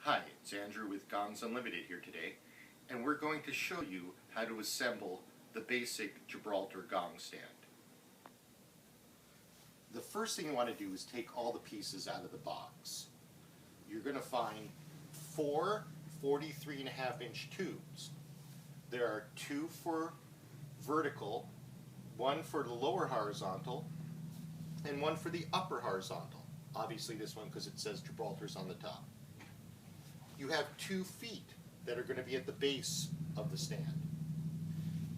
Hi, it's Andrew with Gongs Unlimited here today, and we're going to show you how to assemble the basic Gibraltar Gong Stand. The first thing you want to do is take all the pieces out of the box. You're going to find four 43.5-inch tubes. There are two for vertical, one for the lower horizontal, and one for the upper horizontal. Obviously this one because it says Gibraltar's on the top. You have 2 feet that are going to be at the base of the stand.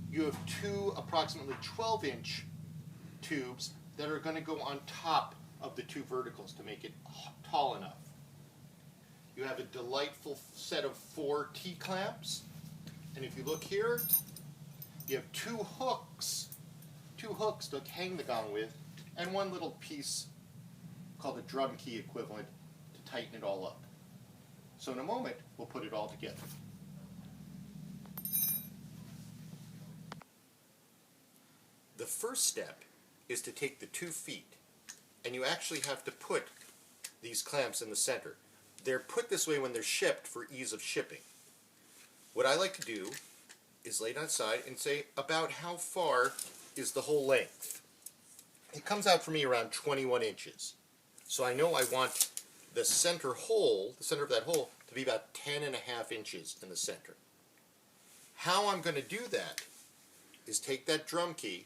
You have two approximately 12-inch tubes that are going to go on top of the 2 verticals to make it tall enough. You have a delightful set of 4 T-clamps, and if you look here, you have 2 hooks to hang the gong with, and one little piece called a drum key equivalent to tighten it all up. So in a moment, we'll put it all together. The first step is to take the 2 feet, and you actually have to put these clamps in the center. They're put this way when they're shipped for ease of shipping. What I like to do is lay it outside and say about how far is the whole length. It comes out for me around 21 inches. So I know I want the center hole, the center of that hole, to be about 10.5 inches in the center. How I'm going to do that is take that drum key,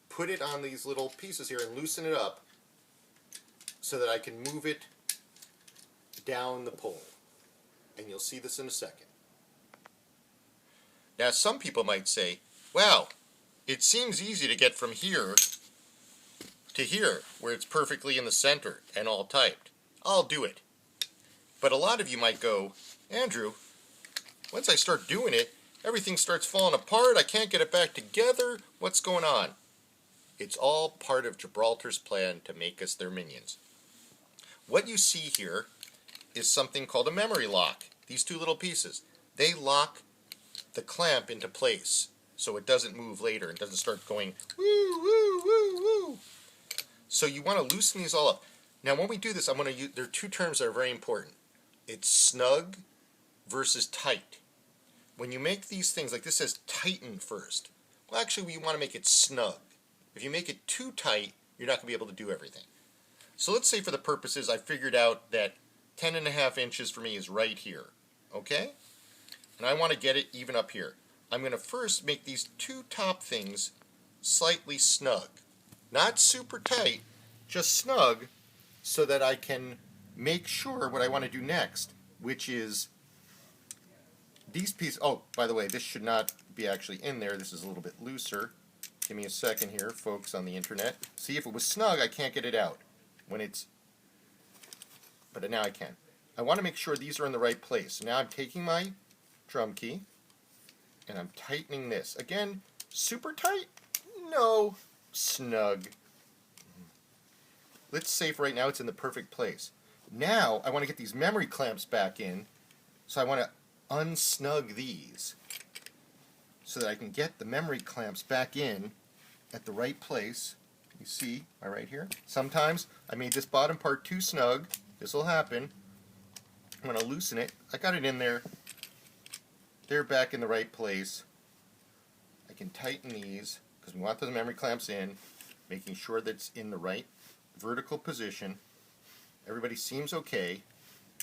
put it on these little pieces here and loosen it up so that I can move it down the pole. And you'll see this in a second. Now some people might say, wow, it seems easy to get from here to here, where it's perfectly in the center and all typed. I'll do it. But a lot of you might go, Andrew, once I start doing it, everything starts falling apart, I can't get it back together, what's going on? It's all part of Gibraltar's plan to make us their minions. What you see here is something called a memory lock. These 2 little pieces. They lock the clamp into place so it doesn't move later and doesn't start going woo, woo, woo, woo. So you want to loosen these all up. Now when we do this, I'm going to use, there are 2 terms that are very important. It's snug versus tight. When you make these things, like this says tighten first. Well, actually we want to make it snug. If you make it too tight, you're not going to be able to do everything. So let's say for the purposes, I figured out that 10.5 inches for me is right here. Okay? And I want to get it even up here. I'm going to first make these 2 top things slightly snug. Not super tight, just snug, so that I can make sure what I want to do next, which is these pieces. Oh, by the way, this should not be actually in there. This is a little bit looser. Give me a second here, folks on the internet. See, if it was snug, I can't get it out when it's, but now I can. I want to make sure these are in the right place. So now I'm taking my drum key and I'm tightening this. Again, super tight? No. Snug. Let's say for right now it's in the perfect place. Now I want to get these memory clamps back in, so I want to unsnug these so that I can get the memory clamps back in at the right place. You see, right here. Sometimes I made this bottom part too snug. This will happen. I'm going to loosen it. I got it in there. They're back in the right place. I can tighten these because we want the memory clamps in, making sure that it's in the right vertical position. Everybody seems okay.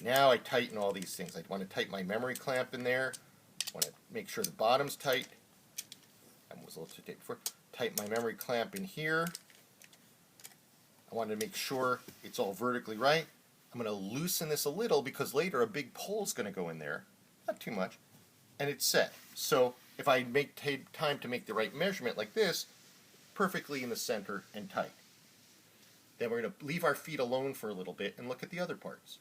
Now I tighten all these things. I want to tighten my memory clamp in there. I want to make sure the bottom's tight. I was a little too tight before. Tighten my memory clamp in here. I want to make sure it's all vertically right. I'm going to loosen this a little because later a big pole's going to go in there. Not too much. And it's set. So if I take time to make the right measurement like this, perfectly in the center and tight. Then we're going to leave our feet alone for a little bit and look at the other parts.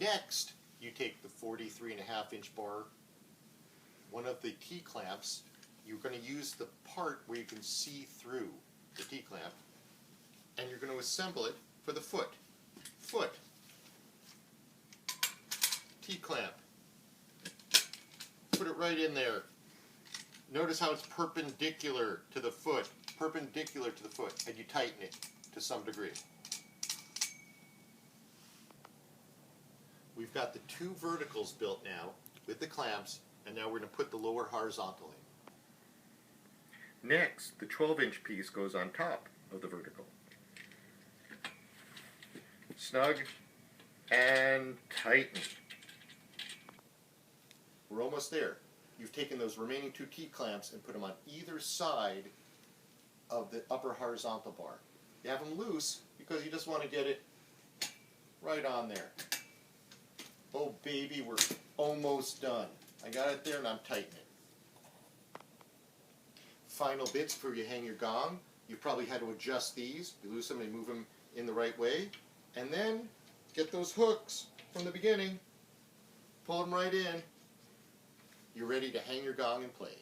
Next, you take the 43.5-inch bar, one of the T-clamps. You're going to use the part where you can see through the T-clamp, and you're going to assemble it for the foot. Foot. T-clamp. Put it right in there. Notice how it's perpendicular to the foot. Perpendicular to the foot, and you tighten it to some degree. we've got the two verticals built now with the clamps, and now we're going to put the lower horizontal in. Next, the 12-inch piece goes on top of the vertical. Snug and tighten. We're almost there. You've taken those remaining two key clamps and put them on either side of the upper horizontal bar. You have them loose because you just want to get it right on there. Oh baby, we're almost done. I got it there and I'm tightening it. Final bits before you hang your gong. You've probably had to adjust these. You lose them and move them in the right way. And then get those hooks from the beginning. Pull them right in. You're ready to hang your gong and play.